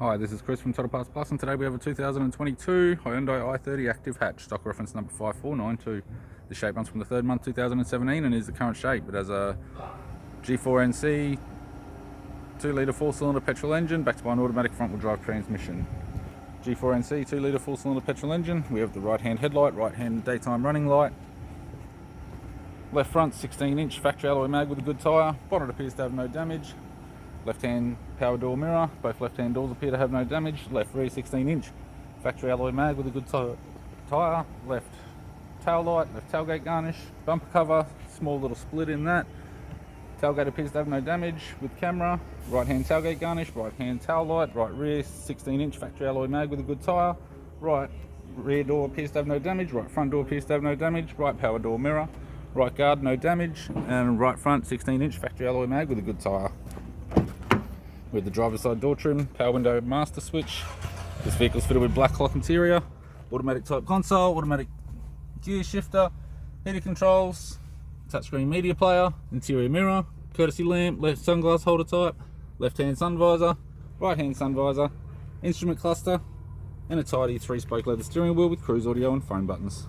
Hi, this is Chris from Total Parts Plus, and today we have a 2022 Hyundai i30 active hatch, stock reference number 5492. The shape runs from the 3rd month 2017 and is the current shape. It has a G4NC 2-litre 4-cylinder petrol engine backed by an automatic front-wheel drive transmission. G4NC 2-litre 4-cylinder petrol engine. We have the right-hand headlight, right-hand daytime running light. Left front 16-inch factory alloy mag with a good tyre. Bonnet appears to have no damage. Left-hand power door mirror, both left-hand doors appear to have no damage. Left rear 16-inch factory alloy mag with a good tyre. Left tail light, left tailgate garnish, bumper cover, small little split in that. Tailgate appears to have no damage with camera. Right-hand tailgate garnish, right-hand tail light, right rear 16-inch factory alloy mag with a good tyre. Right rear door appears to have no damage. Right front door appears to have no damage. Right power door mirror, right guard no damage, and right front 16-inch factory alloy mag with a good tyre. With the driver's side door trim, power window master switch. This vehicle is fitted with black cloth interior, automatic type console, automatic gear shifter, heater controls, touchscreen media player, interior mirror, courtesy lamp, left sunglass holder type, left hand sun visor, right hand sun visor, instrument cluster, and a tidy 3-spoke leather steering wheel with cruise audio and phone buttons.